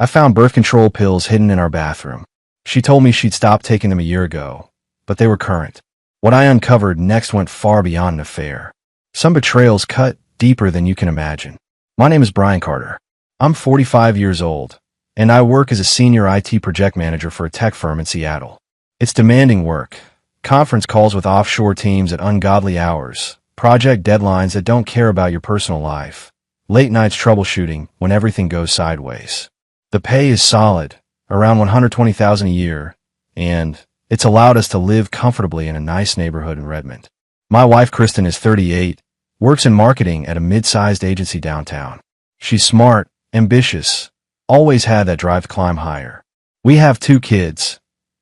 I found birth control pills hidden in our bathroom. She told me she'd stopped taking them a year ago, but they were current. What I uncovered next went far beyond an affair. Some betrayals cut deeper than you can imagine. My name is Brian Carter. I'm 45 years old, and I work as a senior IT project manager for a tech firm in Seattle. It's demanding work. Conference calls with offshore teams at ungodly hours, project deadlines that don't care about your personal life, late nights troubleshooting when everything goes sideways. The pay is solid, around $120,000 a year, and it's allowed us to live comfortably in a nice neighborhood in Redmond. My wife, Kristen, is 38, works in marketing at a mid-sized agency downtown. She's smart, ambitious, always had that drive to climb higher. We have 2 kids,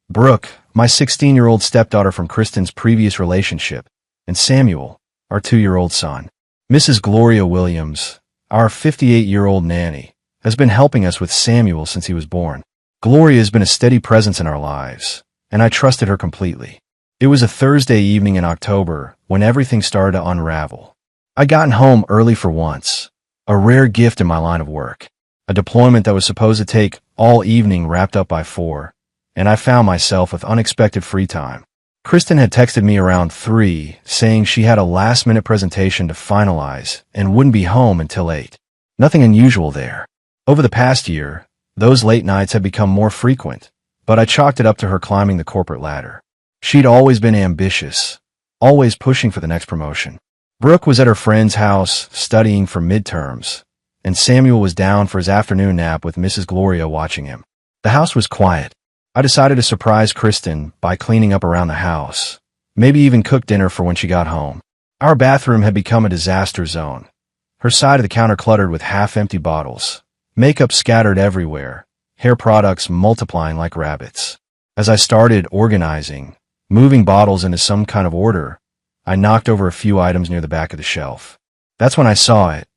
Brooke, my 16-year-old stepdaughter from Kristen's previous relationship, and Samuel, our 2-year-old son. Mrs. Gloria Williams, our 58-year-old nanny, has been helping us with Samuel since he was born. Gloria has been a steady presence in our lives, and I trusted her completely. It was a Thursday evening in October when everything started to unravel. I'd gotten home early for once, a rare gift in my line of work. A deployment that was supposed to take all evening wrapped up by 4, and I found myself with unexpected free time. Kristen had texted me around 3, saying she had a last-minute presentation to finalize and wouldn't be home until 8. Nothing unusual there. Over the past year, those late nights had become more frequent, but I chalked it up to her climbing the corporate ladder. She'd always been ambitious, always pushing for the next promotion. Brooke was at her friend's house studying for midterms, and Samuel was down for his afternoon nap with Mrs. Gloria watching him. The house was quiet. I decided to surprise Kristen by cleaning up around the house, maybe even cook dinner for when she got home. Our bathroom had become a disaster zone. Her side of the counter cluttered with half-empty bottles, makeup scattered everywhere, hair products multiplying like rabbits. As I started organizing, moving bottles into some kind of order, I knocked over a few items near the back of the shelf. That's when I saw it.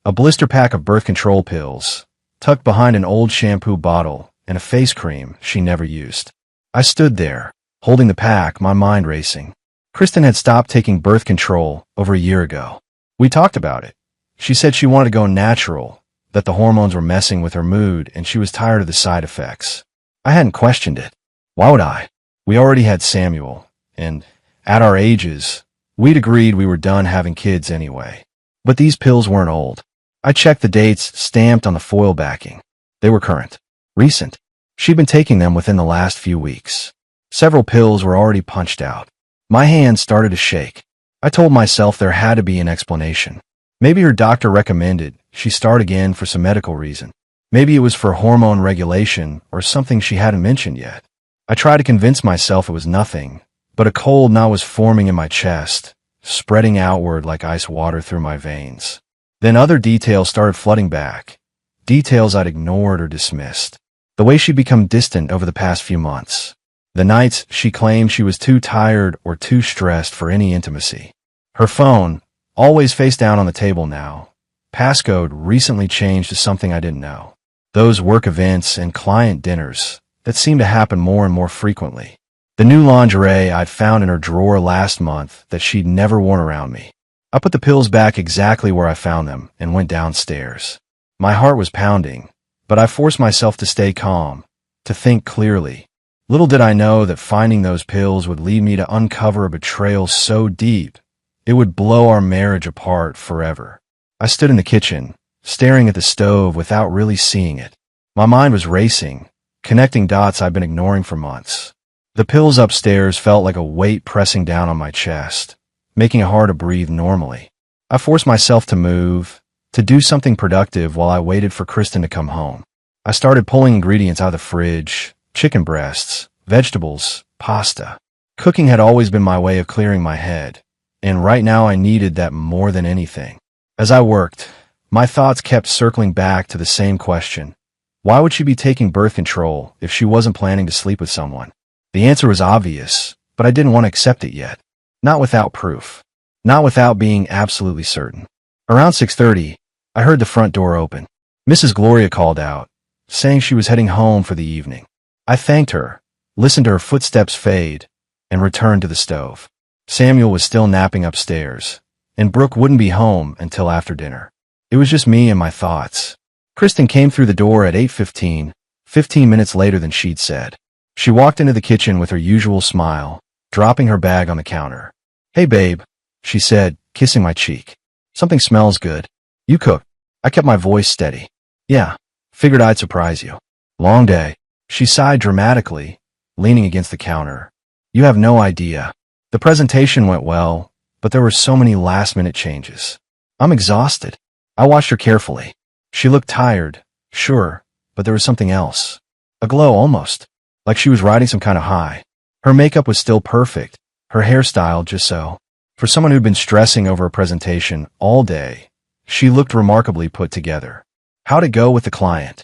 A blister pack of birth control pills, tucked behind an old shampoo bottle, and a face cream she never used. I stood there, holding the pack, my mind racing. Kristen had stopped taking birth control over a year ago. We talked about it. She said she wanted to go natural, that the hormones were messing with her mood and she was tired of the side effects. I hadn't questioned it. Why would I? We already had Samuel, and at our ages, we'd agreed we were done having kids anyway. But these pills weren't old. I checked the dates stamped on the foil backing. They were current. Recent. She'd been taking them within the last few weeks. Several pills were already punched out. My hands started to shake. I told myself there had to be an explanation. Maybe her doctor recommended she start again for some medical reason. Maybe it was for hormone regulation or something she hadn't mentioned yet. I tried to convince myself it was nothing, but a cold knot was forming in my chest, spreading outward like ice water through my veins. Then other details started flooding back, details I'd ignored or dismissed. The way she'd become distant over the past few months. The nights she claimed she was too tired or too stressed for any intimacy. Her phone, always face down on the table now. Passcode recently changed to something I didn't know. Those work events and client dinners that seemed to happen more and more frequently. The new lingerie I'd found in her drawer last month that she'd never worn around me. I put the pills back exactly where I found them and went downstairs. My heart was pounding, but I forced myself to stay calm, to think clearly. Little did I know that finding those pills would lead me to uncover a betrayal so deep, it would blow our marriage apart forever. I stood in the kitchen, staring at the stove without really seeing it. My mind was racing, connecting dots I'd been ignoring for months. The pills upstairs felt like a weight pressing down on my chest, making it hard to breathe normally. I forced myself to move, to do something productive while I waited for Kristen to come home. I started pulling ingredients out of the fridge, chicken breasts, vegetables, pasta. Cooking had always been my way of clearing my head, and right now I needed that more than anything. As I worked, my thoughts kept circling back to the same question. Why would she be taking birth control if she wasn't planning to sleep with someone? The answer was obvious, but I didn't want to accept it yet. Not without proof. Not without being absolutely certain. Around 6:30, I heard the front door open. Mrs. Gloria called out, saying she was heading home for the evening. I thanked her, listened to her footsteps fade, and returned to the stove. Samuel was still napping upstairs, and Brooke wouldn't be home until after dinner. It was just me and my thoughts. Kristen came through the door at 8:15, 15 minutes later than she'd said. She walked into the kitchen with her usual smile, dropping her bag on the counter. "Hey, babe," she said, kissing my cheek. "Something smells good. You cooked?" I kept my voice steady. "Yeah, figured I'd surprise you. Long day." She sighed dramatically, leaning against the counter. "You have no idea. The presentation went well, but there were so many last-minute changes. I'm exhausted." I watched her carefully. She looked tired, sure, but there was something else. A glow almost, like she was riding some kind of high. Her makeup was still perfect, her hairstyle just so. For someone who'd been stressing over a presentation all day, she looked remarkably put together. "How'd it go with the client?"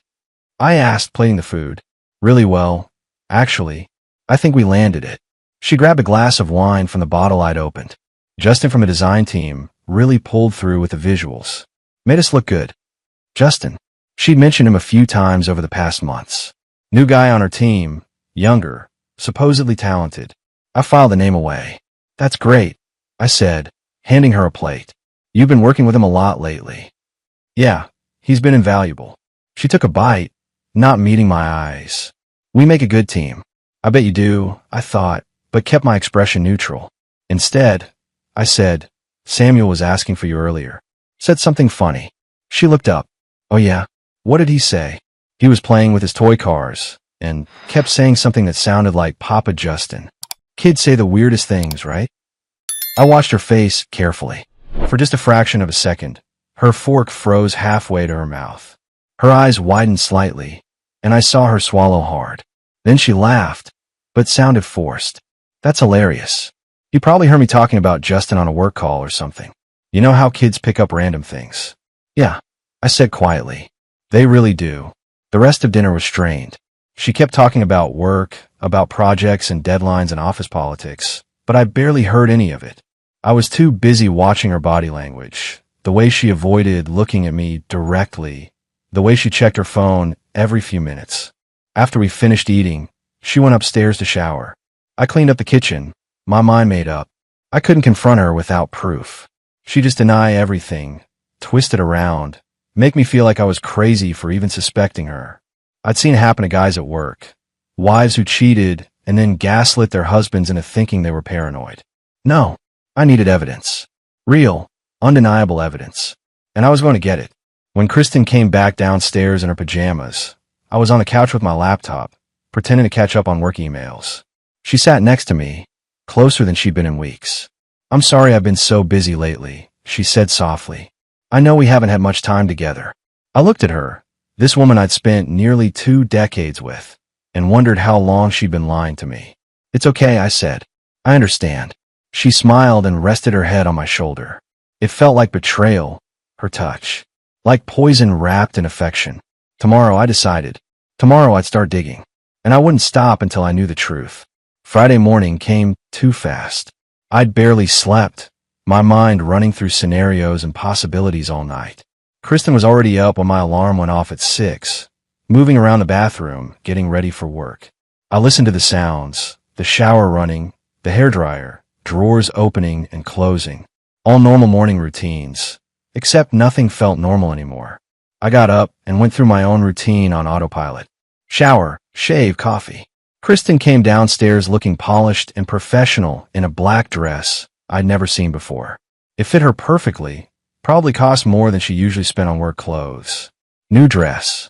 I asked, plating the food. "Really well. Actually, I think we landed it." She grabbed a glass of wine from the bottle I'd opened. "Justin from the design team really pulled through with the visuals. Made us look good." Justin. She'd mentioned him a few times over the past months. New guy on her team, younger, supposedly talented. I filed the name away. "That's great," I said, handing her a plate. "You've been working with him a lot lately." "Yeah, he's been invaluable." She took a bite, not meeting my eyes. "We make a good team." "I bet you do," I thought, but kept my expression neutral. Instead, I said, "Samuel was asking for you earlier. Said something funny." She looked up. "Oh yeah? What did he say?" "He was playing with his toy cars, and kept saying something that sounded like Papa Justin." Kids say the weirdest things, right? I watched her face carefully. For just a fraction of a second, her fork froze halfway to her mouth. Her eyes widened slightly, and I saw her swallow hard. Then she laughed, but sounded forced. "That's hilarious. You probably heard me talking about Justin on a work call or something. You know how kids pick up random things?" "Yeah," I said quietly. "They really do." The rest of dinner was strained. She kept talking about work, about projects and deadlines and office politics, but I barely heard any of it. I was too busy watching her body language, the way she avoided looking at me directly, the way she checked her phone every few minutes. After we finished eating, she went upstairs to shower. I cleaned up the kitchen, my mind made up. I couldn't confront her without proof. She'd just deny everything, twist it around, make me feel like I was crazy for even suspecting her. I'd seen it happen to guys at work. Wives who cheated and then gaslit their husbands into thinking they were paranoid. No, I needed evidence. Real, undeniable evidence. And I was going to get it. When Kristen came back downstairs in her pajamas, I was on the couch with my laptop, pretending to catch up on work emails. She sat next to me, closer than she'd been in weeks. "I'm sorry I've been so busy lately," she said softly. "I know we haven't had much time together." I looked at her, this woman I'd spent nearly 2 decades with, and wondered how long she'd been lying to me. "It's okay," I said. "I understand." She smiled and rested her head on my shoulder. It felt like betrayal, her touch, like poison wrapped in affection. Tomorrow, I decided. Tomorrow I'd start digging, and I wouldn't stop until I knew the truth. Friday morning came too fast. I'd barely slept, my mind running through scenarios and possibilities all night. Kristen was already up when my alarm went off at 6, moving around the bathroom, getting ready for work. I listened to the sounds, the shower running, the hairdryer, drawers opening and closing. All normal morning routines, except nothing felt normal anymore. I got up and went through my own routine on autopilot. Shower, shave, coffee. Kristen came downstairs looking polished and professional in a black dress I'd never seen before. It fit her perfectly, probably cost more than she usually spent on work clothes. "New dress?"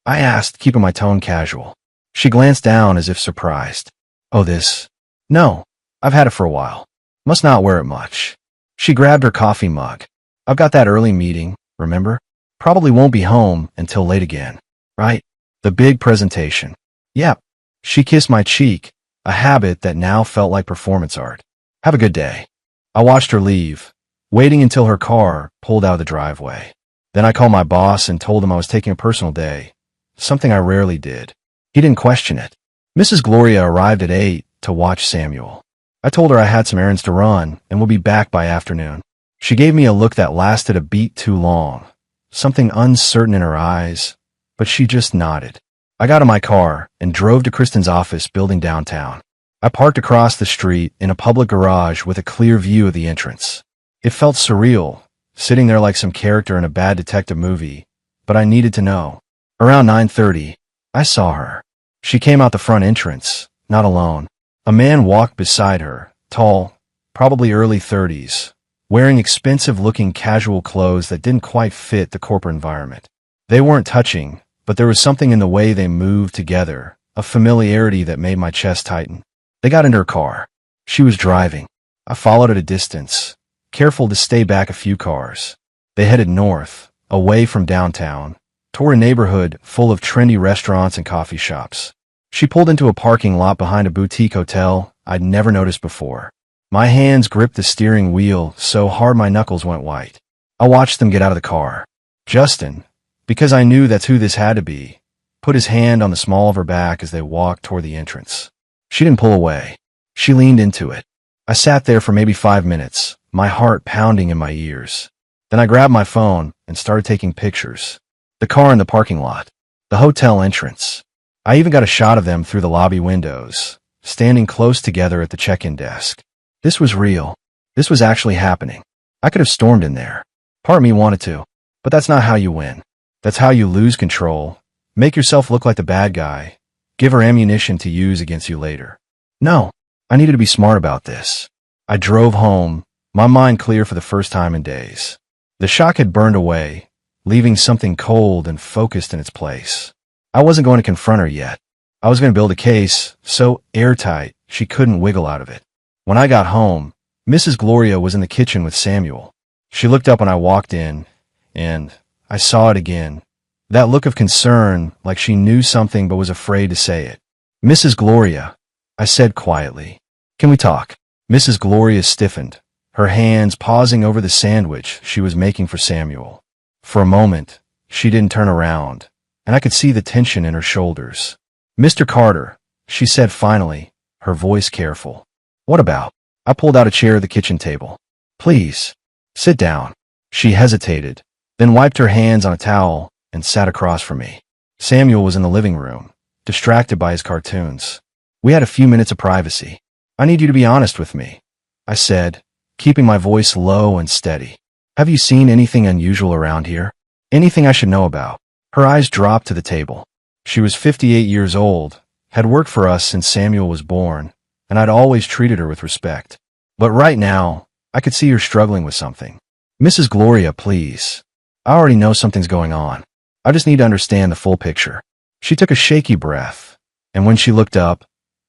I asked, keeping my tone casual. She glanced down as if surprised. "Oh, this? No, I've had it for a while. Must not wear it much." She grabbed her coffee mug. "I've got that early meeting, remember? Probably won't be home until late again, right? The big presentation." "Yep." She kissed my cheek, a habit that now felt like performance art. "Have a good day." I watched her leave, waiting until her car pulled out of the driveway. Then I called my boss and told him I was taking a personal day, something I rarely did. He didn't question it. Mrs. Gloria arrived at 8 to watch Samuel. I told her I had some errands to run and would be back by afternoon. She gave me a look that lasted a beat too long, something uncertain in her eyes, but she just nodded. I got in my car and drove to Kristen's office building downtown. I parked across the street in a public garage with a clear view of the entrance. It felt surreal, sitting there like some character in a bad detective movie, but I needed to know. Around 9:30, I saw her. She came out the front entrance, not alone. A man walked beside her, tall, probably early 30s, wearing expensive-looking casual clothes that didn't quite fit the corporate environment. They weren't touching, but there was something in the way they moved together, a familiarity that made my chest tighten. They got into her car. She was driving. I followed at a distance, careful to stay back a few cars. They headed north, away from downtown, toward a neighborhood full of trendy restaurants and coffee shops. She pulled into a parking lot behind a boutique hotel I'd never noticed before. My hands gripped the steering wheel so hard my knuckles went white. I watched them get out of the car. Justin, because I knew that's who this had to be, put his hand on the small of her back as they walked toward the entrance. She didn't pull away. She leaned into it. I sat there for maybe 5 minutes, my heart pounding in my ears. Then I grabbed my phone and started taking pictures. The car in the parking lot. The hotel entrance. I even got a shot of them through the lobby windows, standing close together at the check-in desk. This was real. This was actually happening. I could have stormed in there. Part of me wanted to. But that's not how you win. That's how you lose control. Make yourself look like the bad guy. Give her ammunition to use against you later. No, I needed to be smart about this. I drove home, my mind clear for the first time in days. The shock had burned away, leaving something cold and focused in its place. I wasn't going to confront her yet. I was going to build a case so airtight she couldn't wiggle out of it. When I got home, Mrs. Gloria was in the kitchen with Samuel. She looked up when I walked in, and I saw it again. That look of concern, like she knew something but was afraid to say it. Mrs. Gloria, I said quietly, "Can we talk?" Mrs. Gloria stiffened, her hands pausing over the sandwich she was making for Samuel. For a moment, she didn't turn around, and I could see the tension in her shoulders. "Mr. Carter," she said finally, her voice careful. "What about?" I pulled out a chair at the kitchen table. "Please, sit down." She hesitated, then wiped her hands on a towel and sat across from me. Samuel was in the living room, distracted by his cartoons. We had a few minutes of privacy. "I need you to be honest with me," I said, keeping my voice low and steady. "Have you seen anything unusual around here? Anything I should know about?" Her eyes dropped to the table. She was 58 years old, had worked for us since Samuel was born, and I'd always treated her with respect. But right now, I could see her struggling with something. "Mrs. Gloria, please. I already know something's going on. I just need to understand the full picture." She took a shaky breath, and when she looked up,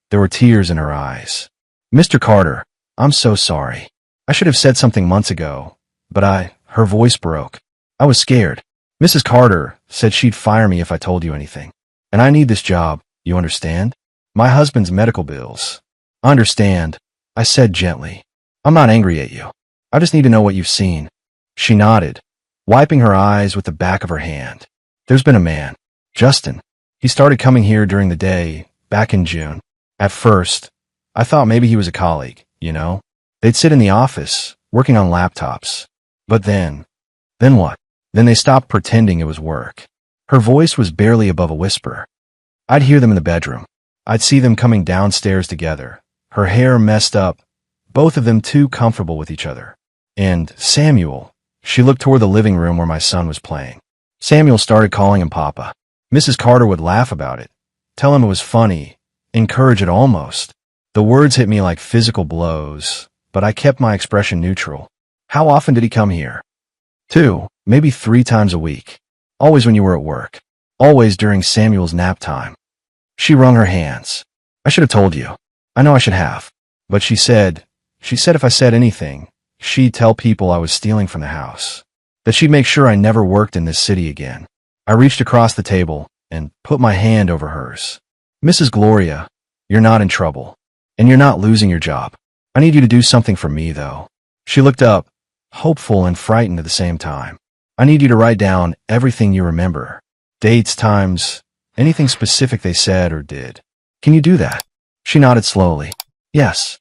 there were tears in her eyes. "Mr. Carter, I'm so sorry. I should have said something months ago, but her voice broke. I was scared. Mrs. Carter said she'd fire me if I told you anything. And I need this job, you understand? My husband's medical bills." "I understand," I said gently. "I'm not angry at you. I just need to know what you've seen." She nodded, wiping her eyes with the back of her hand. "There's been a man, Justin. He started coming here during the day, back in June. At first, I thought maybe he was a colleague, you know? They'd sit in the office, working on laptops. But then what? Then they stopped pretending it was work." Her voice was barely above a whisper. "I'd hear them in the bedroom. I'd see them coming downstairs together, her hair messed up, both of them too comfortable with each other. And Samuel," she looked toward the living room where my son was playing. "Samuel started calling him Papa. Mrs. Carter would laugh about it, tell him it was funny, encourage it almost. The words hit me like physical blows, but I kept my expression neutral. How often did he come here?" 2, maybe 3 times a week. Always when you were at work. Always during Samuel's nap time." She wrung her hands. "I should have told you. I know I should have. But she said if I said anything, she'd tell people I was stealing from the house. That she'd make sure I never worked in this city again." I reached across the table and put my hand over hers. "Mrs. Gloria, you're not in trouble. And you're not losing your job. I need you to do something for me, though." She looked up, hopeful and frightened at the same time. "I need you to write down everything you remember. Dates, times, anything specific they said or did. Can you do that?" She nodded slowly. Yes,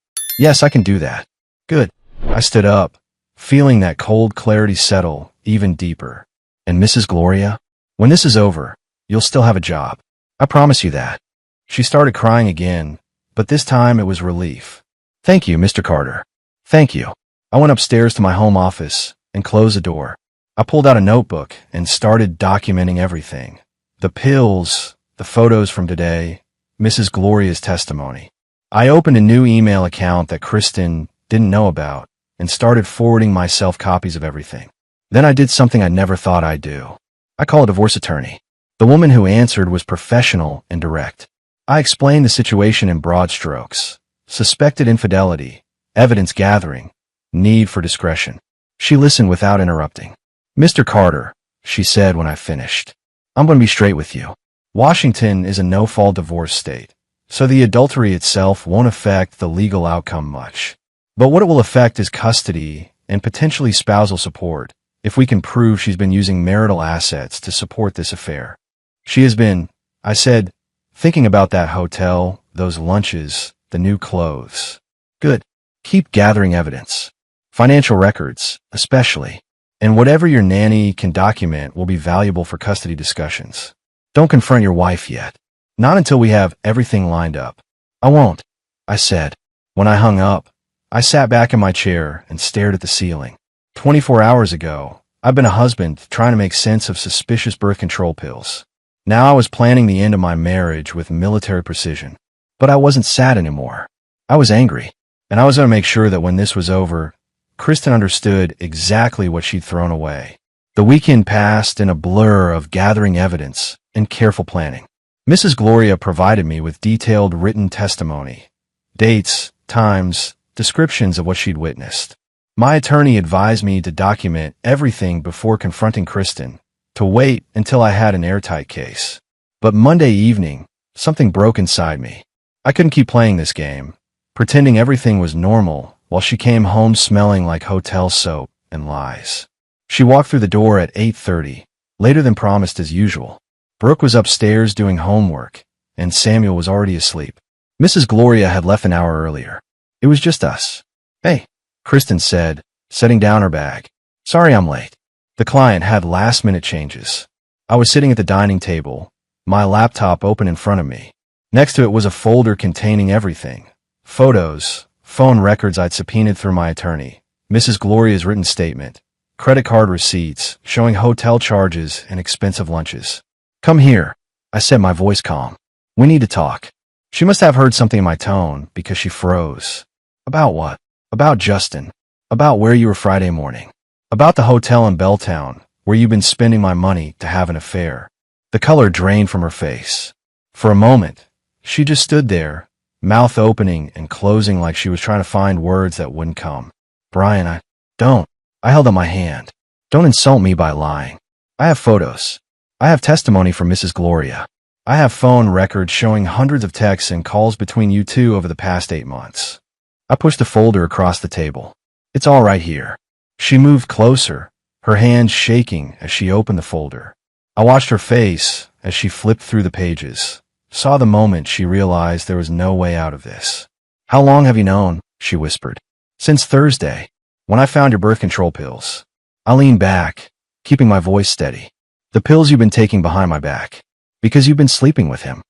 I can do that." "Good." I stood up, feeling that cold clarity settle even deeper. "And Mrs. Gloria, when this is over, you'll still have a job. I promise you that." She started crying again, but this time it was relief. "Thank you, Mr. Carter. Thank you." I went upstairs to my home office and closed the door. I pulled out a notebook and started documenting everything. The pills, the photos from today, Mrs. Gloria's testimony. I opened a new email account that Kristen didn't know about and started forwarding myself copies of everything. Then I did something I never thought I'd do. I called a divorce attorney. The woman who answered was professional and direct. I explained the situation in broad strokes. Suspected infidelity, evidence gathering, need for discretion. She listened without interrupting. "Mr. Carter," she said when I finished, "I'm going to be straight with you. Washington is a no-fault divorce state, so the adultery itself won't affect the legal outcome much. But what it will affect is custody and potentially spousal support if we can prove she's been using marital assets to support this affair. She has been," I said, "thinking about that hotel, those lunches, the new clothes." "Good. Keep gathering evidence. Financial records, especially. And whatever your nanny can document will be valuable for custody discussions. Don't confront your wife yet. Not until we have everything lined up." "I won't," I said. When I hung up, I sat back in my chair and stared at the ceiling. 24 hours ago, I've been a husband trying to make sense of suspicious birth control pills. Now I was planning the end of my marriage with military precision. But I wasn't sad anymore. I was angry, and I was going to make sure that when this was over, Kristen understood exactly what she'd thrown away. The weekend passed in a blur of gathering evidence and careful planning. Mrs. Gloria provided me with detailed written testimony, dates, times, descriptions of what she'd witnessed. My attorney advised me to document everything before confronting Kristen, to wait until I had an airtight case. But Monday evening, something broke inside me. I couldn't keep playing this game, pretending everything was normal while she came home smelling like hotel soap and lies. She walked through the door at 8:30, later than promised as usual. Brooke was upstairs doing homework, and Samuel was already asleep. Mrs. Gloria had left an hour earlier. It was just us. "Hey," Kristen said, setting down her bag. "Sorry I'm late. The client had last-minute changes." I was sitting at the dining table, my laptop open in front of me. Next to it was a folder containing everything. Photos, phone records I'd subpoenaed through my attorney, Mrs. Gloria's written statement, credit card receipts showing hotel charges and expensive lunches. "Come here," I said, my voice calm. "We need to talk." She must have heard something in my tone because she froze. "About what?" "About Justin. About where you were Friday morning. About the hotel in Belltown, where you've been spending my money to have an affair." The color drained from her face. For a moment, she just stood there, mouth opening and closing like she was trying to find words that wouldn't come. "Brian, don't." I held up my hand. "Don't insult me by lying. I have photos. I have testimony from Mrs. Gloria. I have phone records showing hundreds of texts and calls between you two over the past 8 months." I pushed the folder across the table. "It's all right here." She moved closer, her hands shaking as she opened the folder. I watched her face as she flipped through the pages, saw the moment she realized there was no way out of this. "How long have you known?" she whispered. "Since Thursday, when I found your birth control pills." I leaned back, keeping my voice steady. "The pills you've been taking behind my back, because you've been sleeping with him."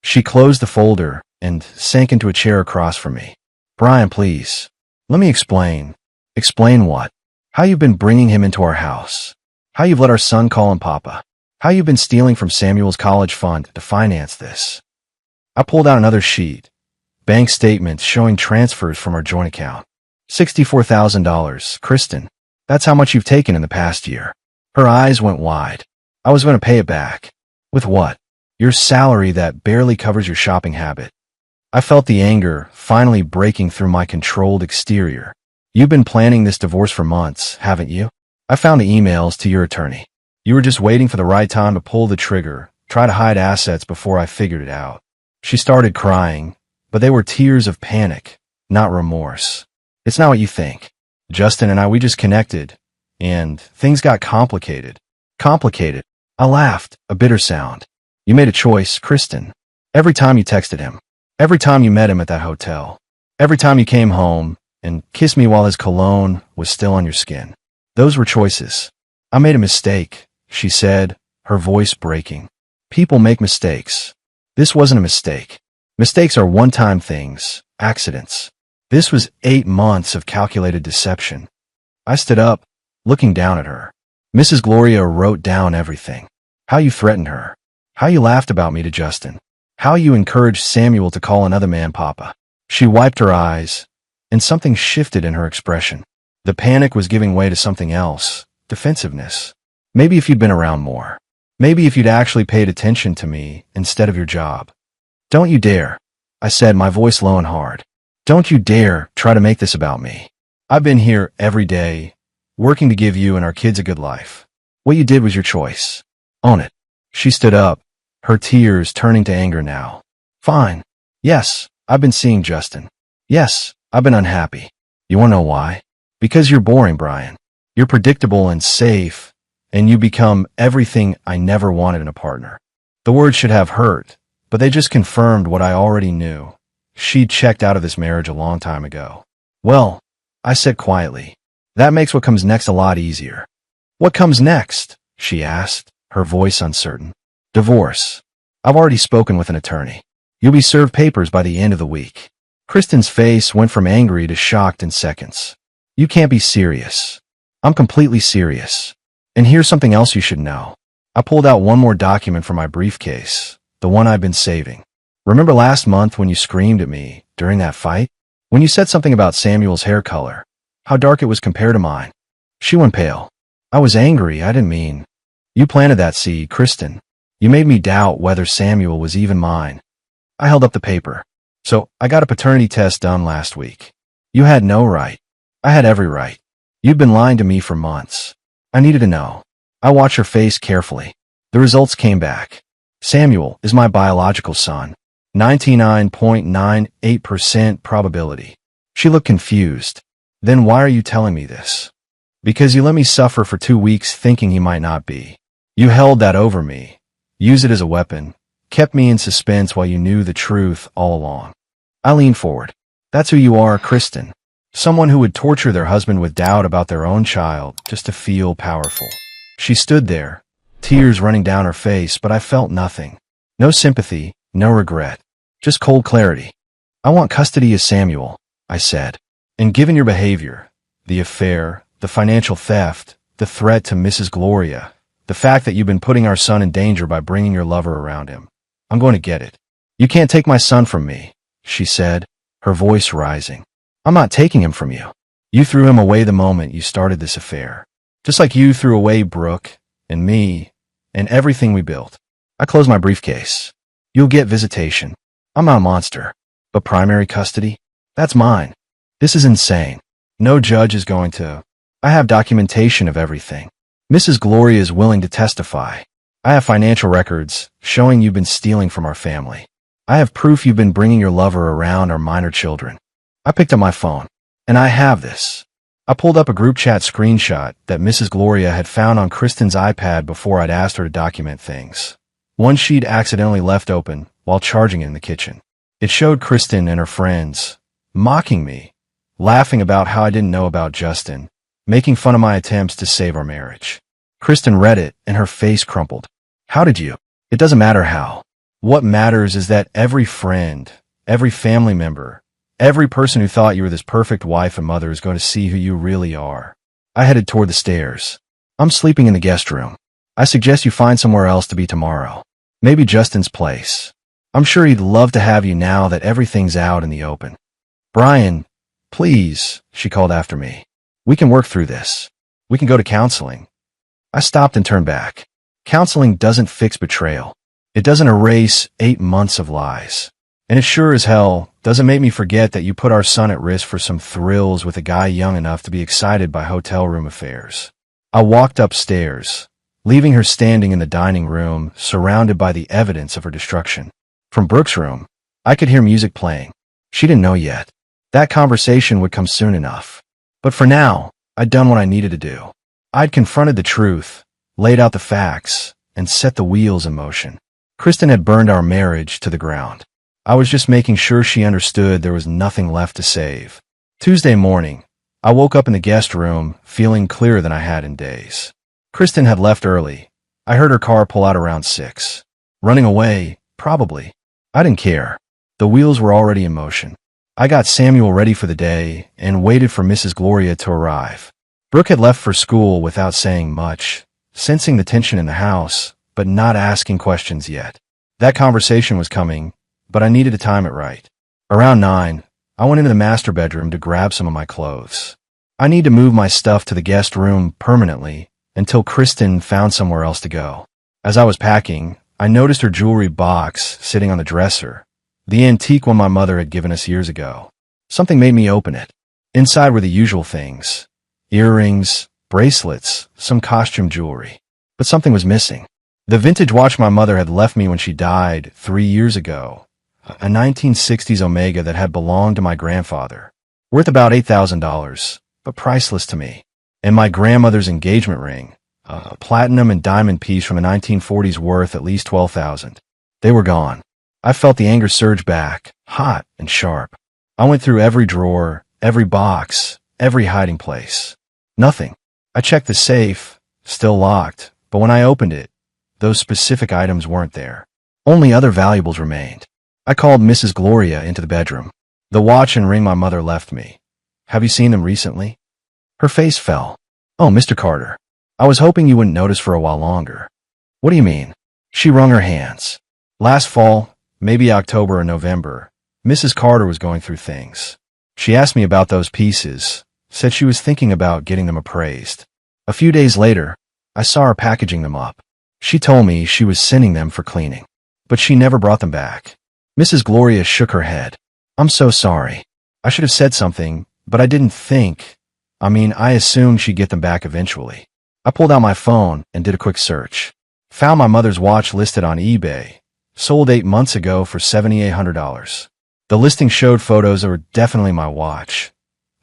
She closed the folder and sank into a chair across from me. "Brian, please. Let me explain." "Explain what?" "How you've been bringing him into our house. How you've let our son call him Papa. How you've been stealing from Samuel's college fund to finance this." I pulled out another sheet. Bank statements showing transfers from our joint account. $64,000, Kristen. That's how much you've taken in the past year. Her eyes went wide. "I was going to pay it back." "With what?" "Your salary that barely covers your shopping habit." I felt the anger finally breaking through my controlled exterior. "You've been planning this divorce for months, haven't you? I found the emails to your attorney. You were just waiting for the right time to pull the trigger, try to hide assets before I figured it out." She started crying, but they were tears of panic, not remorse. "It's not what you think. Justin and I, we just connected, and things got complicated." "Complicated?" I laughed, a bitter sound. "You made a choice, Kristen. Every time you texted him. Every time you met him at that hotel. Every time you came home and kissed me while his cologne was still on your skin. Those were choices." "I made a mistake," she said, her voice breaking. "People make mistakes. This wasn't a mistake. Mistakes are one-time things, accidents. This was 8 months of calculated deception." I stood up, looking down at her. Mrs. Gloria wrote down everything. How you threatened her. How you laughed about me to Justin. How you encouraged Samuel to call another man Papa. She wiped her eyes, and something shifted in her expression. The panic was giving way to something else, defensiveness. Maybe if you'd been around more. Maybe if you'd actually paid attention to me instead of your job. Don't you dare, I said, my voice low and hard. Don't you dare try to make this about me. I've been here every day, working to give you and our kids a good life. What you did was your choice. Own it. She stood up, her tears turning to anger now. Fine. Yes, I've been seeing Justin. Yes, I've been unhappy. You wanna know why? Because you're boring, Brian. You're predictable and safe, and you become everything I never wanted in a partner. The words should have hurt, but they just confirmed what I already knew. She'd checked out of this marriage a long time ago. Well, I said quietly, that makes what comes next a lot easier. What comes next? She asked, her voice uncertain. Divorce. I've already spoken with an attorney. You'll be served papers by the end of the week. Kristen's face went from angry to shocked in seconds. You can't be serious. I'm completely serious. And here's something else you should know. I pulled out one more document from my briefcase, the one I've been saving. Remember last month when you screamed at me during that fight? When you said something about Samuel's hair color, how dark it was compared to mine? She went pale. I was angry, I didn't mean. You planted that seed, Kristen. You made me doubt whether Samuel was even mine. I held up the paper. So, I got a paternity test done last week. You had no right. I had every right. You'd been lying to me for months. I needed to know. I watched her face carefully. The results came back. Samuel is my biological son. 99.98% probability. She looked confused. Then why are you telling me this? Because you let me suffer for 2 weeks thinking he might not be. You held that over me, used it as a weapon, kept me in suspense while you knew the truth all along. I leaned forward. That's who you are, Kristen. Someone who would torture their husband with doubt about their own child just to feel powerful. She stood there, tears running down her face, but I felt nothing. No sympathy, no regret. Just cold clarity. I want custody of Samuel, I said. And given your behavior, the affair, the financial theft, the threat to Mrs. Gloria, the fact that you've been putting our son in danger by bringing your lover around him, I'm going to get it. You can't take my son from me, she said, her voice rising. I'm not taking him from you. You threw him away the moment you started this affair. Just like you threw away Brooke, and me, and everything we built. I closed my briefcase. You'll get visitation. I'm not a monster. But primary custody? That's mine. This is insane. No judge is going to. I have documentation of everything. Mrs. Gloria is willing to testify. I have financial records showing you've been stealing from our family. I have proof you've been bringing your lover around our minor children. I picked up my phone, and I have this. I pulled up a group chat screenshot that Mrs. Gloria had found on Kristen's iPad before I'd asked her to document things. One she'd accidentally left open while charging it in the kitchen. It showed Kristen and her friends, mocking me, laughing about how I didn't know about Justin, making fun of my attempts to save our marriage. Kristen read it, and her face crumpled. How did you? It doesn't matter how. What matters is that every friend, every family member, every person who thought you were this perfect wife and mother is going to see who you really are. I headed toward the stairs. I'm sleeping in the guest room. I suggest you find somewhere else to be tomorrow. Maybe Justin's place. I'm sure he'd love to have you now that everything's out in the open. Brian, please, she called after me. We can work through this. We can go to counseling. I stopped and turned back. Counseling doesn't fix betrayal. It doesn't erase 8 months of lies. And it sure as hell doesn't make me forget that you put our son at risk for some thrills with a guy young enough to be excited by hotel room affairs. I walked upstairs, leaving her standing in the dining room, surrounded by the evidence of her destruction. From Brooke's room, I could hear music playing. She didn't know yet. That conversation would come soon enough. But for now, I'd done what I needed to do. I'd confronted the truth, laid out the facts, and set the wheels in motion. Kristen had burned our marriage to the ground. I was just making sure she understood there was nothing left to save. Tuesday morning, I woke up in the guest room, feeling clearer than I had in days. Kristen had left early. I heard her car pull out around 6. Running away, probably. I didn't care. The wheels were already in motion. I got Samuel ready for the day and waited for Mrs. Gloria to arrive. Brooke had left for school without saying much, sensing the tension in the house, but not asking questions yet. That conversation was coming, but I needed to time it right. Around 9, I went into the master bedroom to grab some of my clothes. I need to move my stuff to the guest room permanently until Kristen found somewhere else to go. As I was packing, I noticed her jewelry box sitting on the dresser, the antique one my mother had given us years ago. Something made me open it. Inside were the usual things: earrings, bracelets, some costume jewelry. But something was missing. The vintage watch my mother had left me when she died 3 years ago, a 1960s Omega that had belonged to my grandfather, worth about $8,000, but priceless to me. And my grandmother's engagement ring, a platinum and diamond piece from the 1940s worth at least $12,000. They were gone. I felt the anger surge back, hot and sharp. I went through every drawer, every box, every hiding place. Nothing. I checked the safe, still locked, but when I opened it, those specific items weren't there. Only other valuables remained. I called Mrs. Gloria into the bedroom. The watch and ring my mother left me. Have you seen them recently? Her face fell. Oh, Mr. Carter. I was hoping you wouldn't notice for a while longer. What do you mean? She wrung her hands. Last fall, maybe October or November, Mrs. Carter was going through things. She asked me about those pieces, said she was thinking about getting them appraised. A few days later, I saw her packaging them up. She told me she was sending them for cleaning, but she never brought them back. Mrs. Gloria shook her head. I'm so sorry. I should have said something, but I didn't think. I assumed she'd get them back eventually. I pulled out my phone and did a quick search. Found my mother's watch listed on eBay, sold 8 months ago for $7,800. The listing showed photos that were definitely my watch.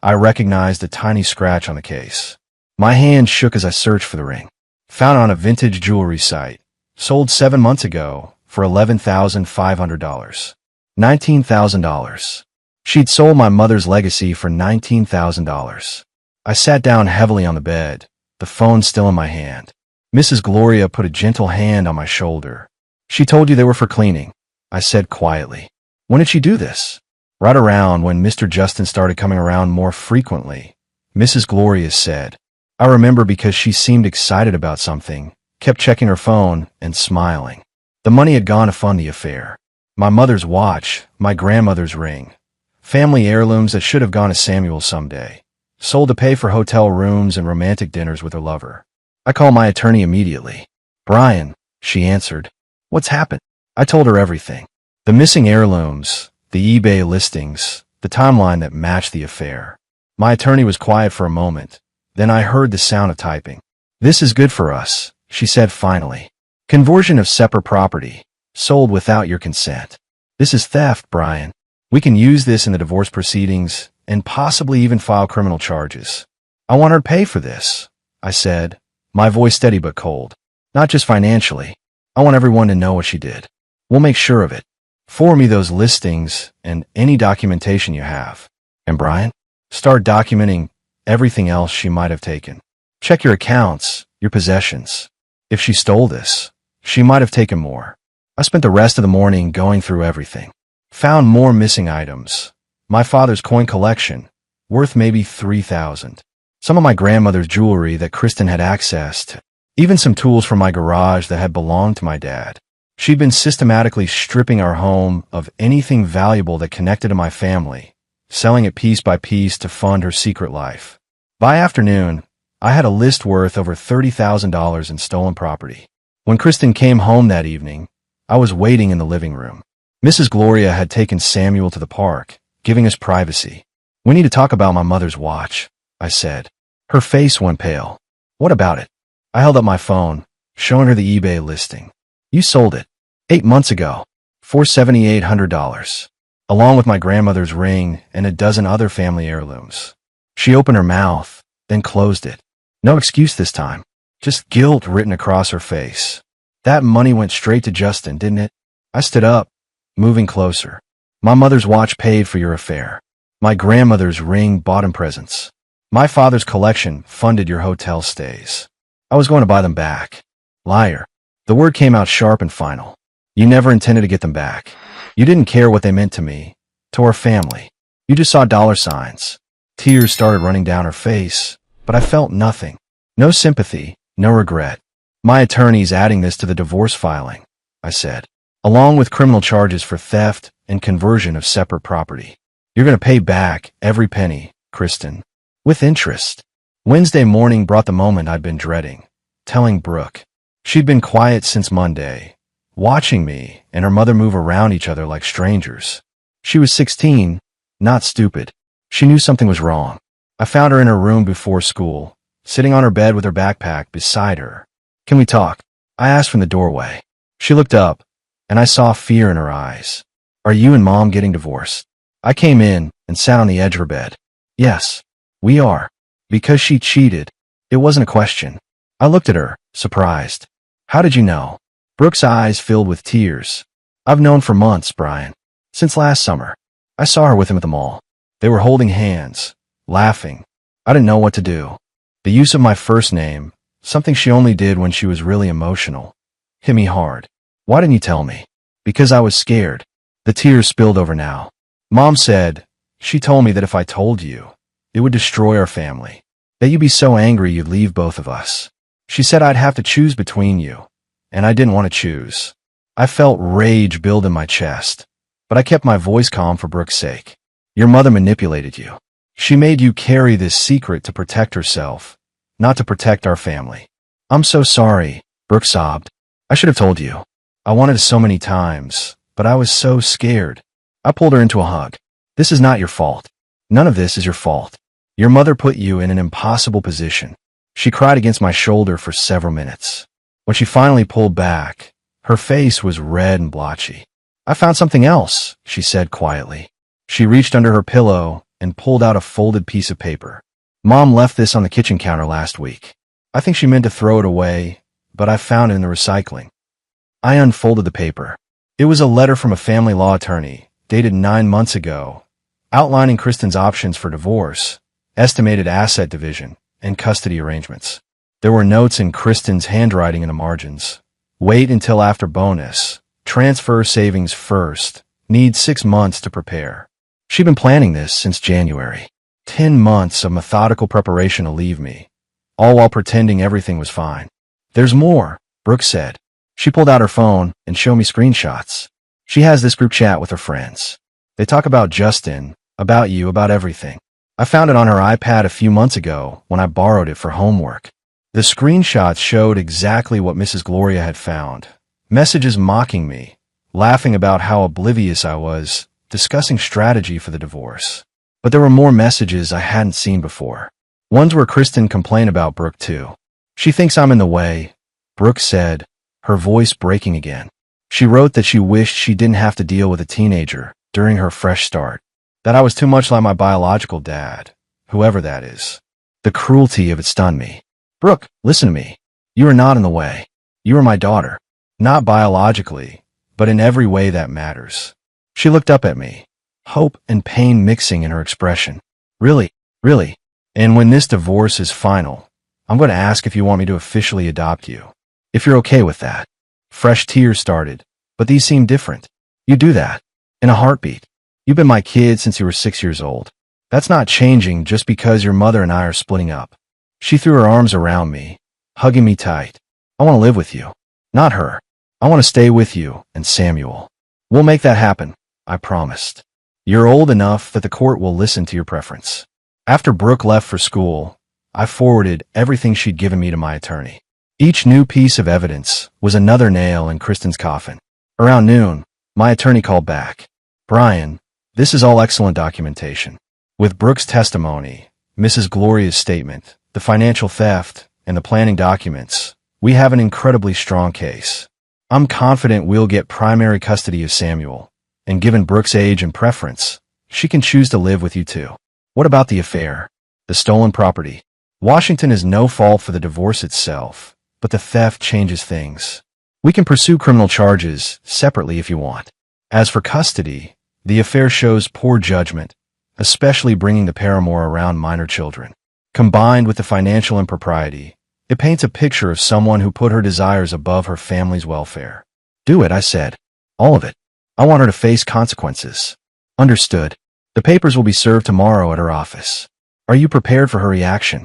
I recognized a tiny scratch on the case. My hand shook as I searched for the ring. Found it on a vintage jewelry site, sold 7 months ago for $11,500. $19,000. She'd sold my mother's legacy for $19,000. I sat down heavily on the bed, the phone still in my hand. Mrs. Gloria put a gentle hand on my shoulder. She told you they were for cleaning, I said quietly. When did she do this? Right around when Mr. Justin started coming around more frequently, Mrs. Gloria said. I remember because she seemed excited about something, kept checking her phone and smiling. The money had gone to fund the affair. My mother's watch, my grandmother's ring, family heirlooms that should have gone to Samuel someday, sold to pay for hotel rooms and romantic dinners with her lover. I called my attorney immediately. Brian, she answered. What's happened? I told her everything. The missing heirlooms, the eBay listings, the timeline that matched the affair. My attorney was quiet for a moment. Then I heard the sound of typing. This is good for us, she said finally. Conversion of separate property, sold without your consent. This is theft, Brian. We can use this in the divorce proceedings and possibly even file criminal charges. I want her to pay for this, I said, my voice steady but cold. Not just financially. I want everyone to know what she did. We'll make sure of it. Forward me those listings and any documentation you have. And Brian, start documenting everything else she might have taken. Check your accounts, your possessions. If she stole this, she might have taken more. I spent the rest of the morning going through everything. Found more missing items. My father's coin collection, worth maybe $3,000. Some of my grandmother's jewelry that Kristen had accessed. Even some tools from my garage that had belonged to my dad. She'd been systematically stripping our home of anything valuable that connected to my family, selling it piece by piece to fund her secret life. By afternoon, I had a list worth over $30,000 in stolen property. When Kristen came home that evening, I was waiting in the living room. Mrs. Gloria had taken Samuel to the park, giving us privacy. We need to talk about my mother's watch, I said. Her face went pale. What about it? I held up my phone, showing her the eBay listing. You sold it 8 months ago for $7,800, along with my grandmother's ring and a dozen other family heirlooms. She opened her mouth, then closed it. No excuse this time, just guilt written across her face. That money went straight to Justin, didn't it? I stood up, moving closer. My mother's watch paid for your affair. My grandmother's ring bought him presents. My father's collection funded your hotel stays. I was going to buy them back. Liar. The word came out sharp and final. You never intended to get them back. You didn't care what they meant to me, to our family. You just saw dollar signs. Tears started running down her face, but I felt nothing. No sympathy, no regret. My attorney's adding this to the divorce filing, I said, along with criminal charges for theft and conversion of separate property. You're going to pay back every penny, Kristen, with interest. Wednesday morning brought the moment I'd been dreading, telling Brooke. She'd been quiet since Monday, watching me and her mother move around each other like strangers. She was 16, not stupid. She knew something was wrong. I found her in her room before school, sitting on her bed with her backpack beside her. Can we talk? I asked from the doorway. She looked up, and I saw fear in her eyes. Are you and Mom getting divorced? I came in and sat on the edge of her bed. Yes, we are. Because she cheated. It wasn't a question. I looked at her, surprised. How did you know? Brooke's eyes filled with tears. I've known for months, Brian. Since last summer. I saw her with him at the mall. They were holding hands, laughing. I didn't know what to do. The use of my first name, something she only did when she was really emotional, hit me hard. Why didn't you tell me? Because I was scared. The tears spilled over now. Mom said, she told me that if I told you, it would destroy our family. That you'd be so angry you'd leave both of us. She said I'd have to choose between you, and I didn't want to choose. I felt rage build in my chest, but I kept my voice calm for Brooke's sake. Your mother manipulated you. She made you carry this secret to protect herself, not to protect our family. I'm so sorry, Brooke sobbed. I should have told you. I wanted so many times, but I was so scared. I pulled her into a hug. This is not your fault. None of this is your fault. Your mother put you in an impossible position. She cried against my shoulder for several minutes. When she finally pulled back, her face was red and blotchy. I found something else, she said quietly. She reached under her pillow and pulled out a folded piece of paper. Mom left this on the kitchen counter last week. I think she meant to throw it away, but I found it in the recycling. I unfolded the paper. It was a letter from a family law attorney, dated 9 months ago, outlining Kristen's options for divorce, estimated asset division, and custody arrangements. There were notes in Kristen's handwriting in the margins. Wait until after bonus. Transfer savings first. Need 6 months to prepare. She'd been planning this since January. 10 months of methodical preparation to leave me, all while pretending everything was fine. There's more, Brooke said. She pulled out her phone and showed me screenshots. She has this group chat with her friends. They talk about Justin, about you, about everything. I found it on her iPad a few months ago when I borrowed it for homework. The screenshots showed exactly what Mrs. Gloria had found. Messages mocking me, laughing about how oblivious I was, discussing strategy for the divorce. But there were more messages I hadn't seen before. Ones where Kristen complained about Brooke too. She thinks I'm in the way, Brooke said, her voice breaking again. She wrote that she wished she didn't have to deal with a teenager during her fresh start. That I was too much like my biological dad, whoever that is. The cruelty of it stunned me. Brooke, listen to me. You are not in the way. You are my daughter. Not biologically, but in every way that matters. She looked up at me, hope and pain mixing in her expression. Really, really. And when this divorce is final, I'm going to ask if you want me to officially adopt you. If you're okay with that. Fresh tears started, but these seem different. You do that. In a heartbeat. You've been my kid since you were 6 years old. That's not changing just because your mother and I are splitting up. She threw her arms around me, hugging me tight. I want to live with you. Not her. I want to stay with you and Samuel. We'll make that happen, I promised. You're old enough that the court will listen to your preference. After Brooke left for school, I forwarded everything she'd given me to my attorney. Each new piece of evidence was another nail in Kristen's coffin. Around noon, my attorney called back. Brian, this is all excellent documentation. With Brooke's testimony, Mrs. Gloria's statement, the financial theft, and the planning documents, we have an incredibly strong case. I'm confident we'll get primary custody of Samuel, and given Brooke's age and preference, she can choose to live with you too. What about the affair? The stolen property? Washington is no fault for the divorce itself, but the theft changes things. We can pursue criminal charges separately if you want. As for custody, the affair shows poor judgment, especially bringing the paramour around minor children. Combined with the financial impropriety, it paints a picture of someone who put her desires above her family's welfare. Do it, I said. All of it. I want her to face consequences. Understood. The papers will be served tomorrow at her office. Are you prepared for her reaction?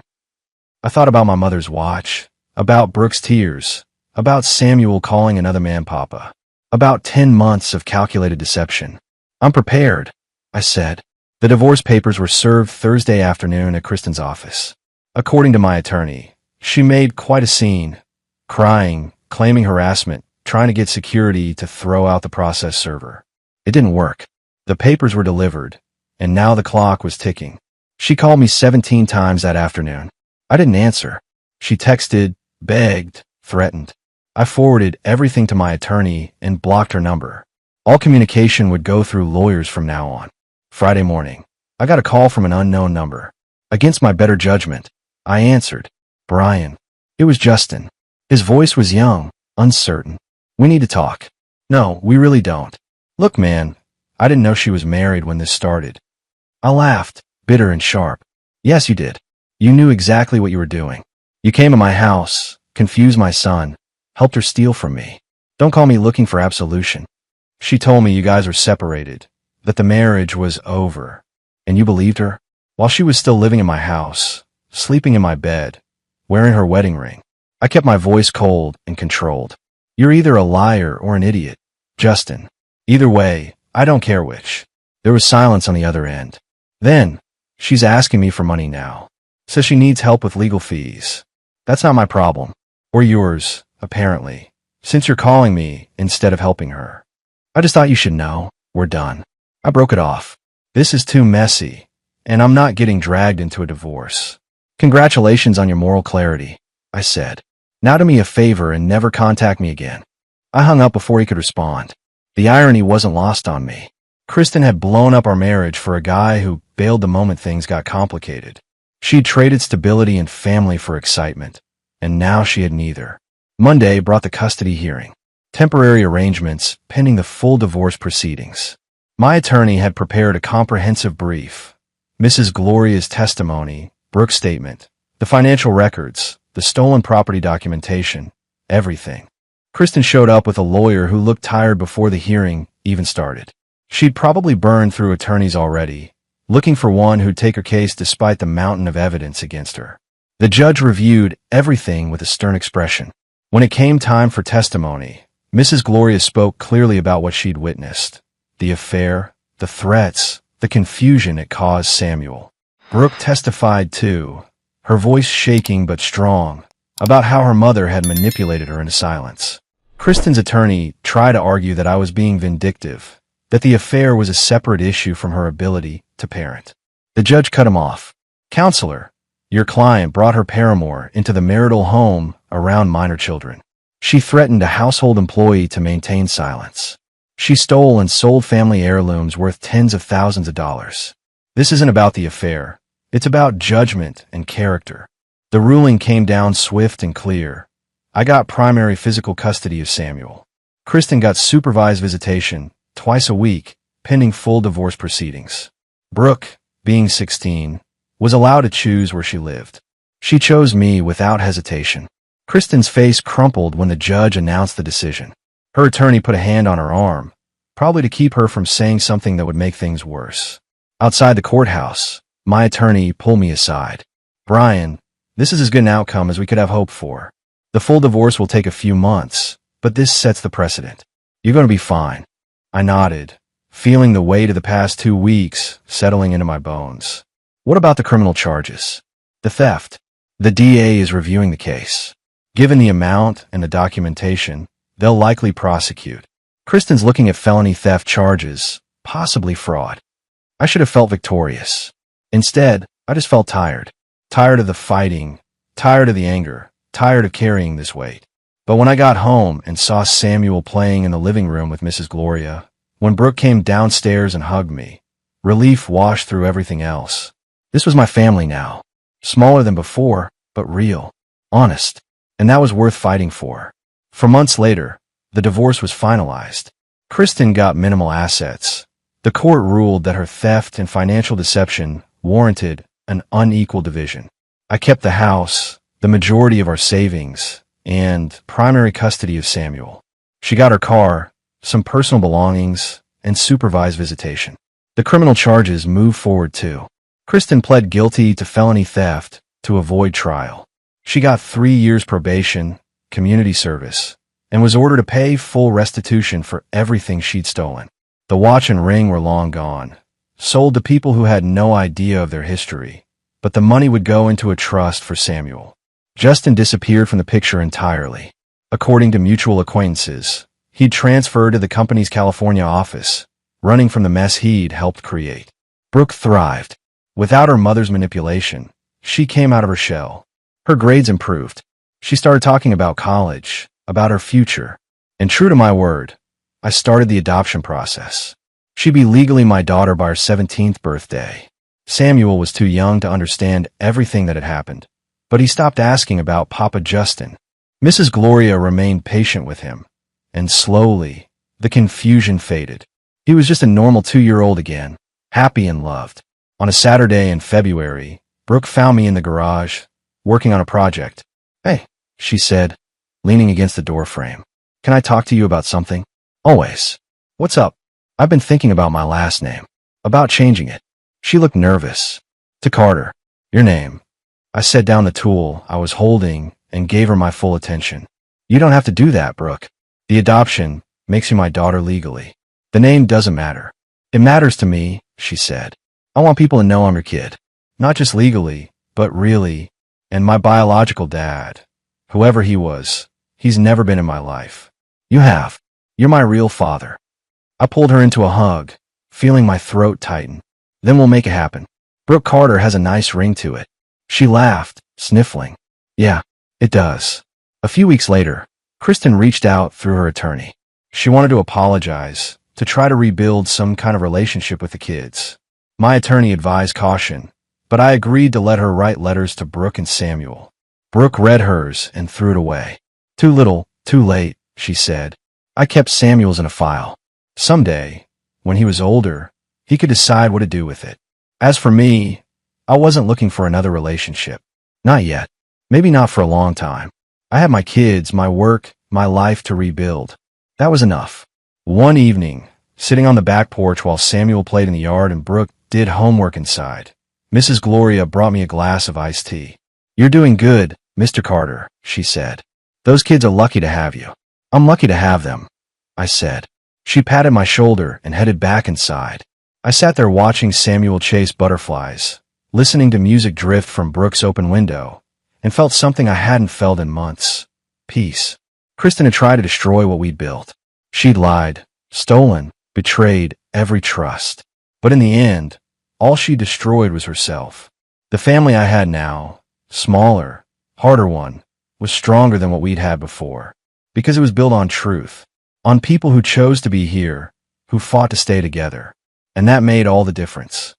I thought about my mother's watch, about Brooke's tears, about Samuel calling another man Papa, about 10 months of calculated deception. I'm prepared, I said. The divorce papers were served Thursday afternoon at Kristen's office. According to my attorney, she made quite a scene, crying, claiming harassment, trying to get security to throw out the process server. It didn't work. The papers were delivered, and now the clock was ticking. She called me 17 times that afternoon. I didn't answer. She texted, begged, threatened. I forwarded everything to my attorney and blocked her number. All communication would go through lawyers from now on. Friday morning, I got a call from an unknown number. Against my better judgment, I answered. Brian. It was Justin. His voice was young, uncertain. We need to talk. No, we really don't. Look, man, I didn't know she was married when this started. I laughed, bitter and sharp. Yes, you did. You knew exactly what you were doing. You came to my house, confused my son, helped her steal from me. Don't call me looking for absolution. She told me you guys were separated, that the marriage was over. And you believed her? While she was still living in my house, sleeping in my bed, wearing her wedding ring. I kept my voice cold and controlled. You're either a liar or an idiot, Justin. Either way, I don't care which. There was silence on the other end. Then, she's asking me for money now. Says she needs help with legal fees. That's not my problem. Or yours, apparently, since you're calling me instead of helping her. I just thought you should know. We're done. I broke it off. This is too messy, and I'm not getting dragged into a divorce. Congratulations on your moral clarity, I said. Now do me a favor and never contact me again. I hung up before he could respond. The irony wasn't lost on me. Kristen had blown up our marriage for a guy who bailed the moment things got complicated. She'd traded stability and family for excitement, and now she had neither. Monday brought the custody hearing. Temporary arrangements pending the full divorce proceedings. My attorney had prepared a comprehensive brief. Mrs. Gloria's testimony, Brooke's statement, the financial records, the stolen property documentation, everything. Kristen showed up with a lawyer who looked tired before the hearing even started. She'd probably burned through attorneys already, looking for one who'd take her case despite the mountain of evidence against her. The judge reviewed everything with a stern expression. When it came time for testimony, Mrs. Gloria spoke clearly about what she'd witnessed. The affair, the threats, the confusion it caused Samuel. Brooke testified too, her voice shaking but strong, about how her mother had manipulated her into silence. Kristen's attorney tried to argue that I was being vindictive, that the affair was a separate issue from her ability to parent. The judge cut him off. Counselor, your client brought her paramour into the marital home around minor children. She threatened a household employee to maintain silence. She stole and sold family heirlooms worth tens of thousands of dollars. This isn't about the affair. It's about judgment and character. The ruling came down swift and clear. I got primary physical custody of Samuel. Kristen got supervised visitation twice a week, pending full divorce proceedings. Brooke, being 16, was allowed to choose where she lived. She chose me without hesitation. Kristen's face crumpled when the judge announced the decision. Her attorney put a hand on her arm, probably to keep her from saying something that would make things worse. Outside the courthouse, my attorney pulled me aside. Brian, this is as good an outcome as we could have hoped for. The full divorce will take a few months, but this sets the precedent. You're going to be fine. I nodded, feeling the weight of the past 2 weeks settling into my bones. What about the criminal charges? The theft. The DA is reviewing the case. Given the amount and the documentation, they'll likely prosecute. Kristen's looking at felony theft charges, possibly fraud. I should have felt victorious. Instead, I just felt tired. Tired of the fighting, tired of the anger, tired of carrying this weight. But when I got home and saw Samuel playing in the living room with Mrs. Gloria, when Brooke came downstairs and hugged me, relief washed through everything else. This was my family now. Smaller than before, but real, honest, and that was worth fighting for. For months later, the divorce was finalized. Kristen got minimal assets. The court ruled that her theft and financial deception warranted an unequal division. I kept the house, the majority of our savings, and primary custody of Samuel. She got her car, some personal belongings, and supervised visitation. The criminal charges moved forward too. Kristen pled guilty to felony theft to avoid trial. She got 3 years probation, community service, and was ordered to pay full restitution for everything she'd stolen. The watch and ring were long gone, sold to people who had no idea of their history, but the money would go into a trust for Samuel. Justin disappeared from the picture entirely. According to mutual acquaintances, he'd transferred to the company's California office, running from the mess he'd helped create. Brooke thrived. Without her mother's manipulation, she came out of her shell. Her grades improved. She started talking about college, about her future. And true to my word, I started the adoption process. She'd be legally my daughter by her 17th birthday. Samuel was too young to understand everything that had happened, but he stopped asking about Papa Justin. Mrs. Gloria remained patient with him, and slowly, the confusion faded. He was just a normal 2-year-old again, happy and loved. On a Saturday in February, Brooke found me in the garage, working on a project. "Hey," she said, leaning against the doorframe. "Can I talk to you about something?" "Always." "What's up?" "I've been thinking about my last name, about changing it." She looked nervous. "To Carter. Your name." I set down the tool I was holding and gave her my full attention. "You don't have to do that, Brooke. The adoption makes you my daughter legally. The name doesn't matter." "It matters to me," she said. "I want people to know I'm your kid. Not just legally, but really. And my biological dad, whoever he was, he's never been in my life. You have. You're my real father." I pulled her into a hug, feeling my throat tighten. "Then we'll make it happen. Brooke Carter has a nice ring to it." She laughed, sniffling. "Yeah, it does." A few weeks later, Kristen reached out through her attorney. She wanted to apologize, to try to rebuild some kind of relationship with the kids. My attorney advised caution, but I agreed to let her write letters to Brooke and Samuel. Brooke read hers and threw it away. "Too little, too late," she said. I kept Samuel's in a file. Someday, when he was older, he could decide what to do with it. As for me, I wasn't looking for another relationship. Not yet. Maybe not for a long time. I had my kids, my work, my life to rebuild. That was enough. One evening, sitting on the back porch while Samuel played in the yard and Brooke did homework inside, Mrs. Gloria brought me a glass of iced tea. "You're doing good, Mr. Carter," she said. "Those kids are lucky to have you." "I'm lucky to have them," I said. She patted my shoulder and headed back inside. I sat there watching Samuel chase butterflies, listening to music drift from Brooke's open window, and felt something I hadn't felt in months. Peace. Kristen had tried to destroy what we'd built. She'd lied, stolen, betrayed every trust. But in the end, all she destroyed was herself. The family I had now, smaller, harder one, was stronger than what we'd had before, because it was built on truth, on people who chose to be here, who fought to stay together. And that made all the difference.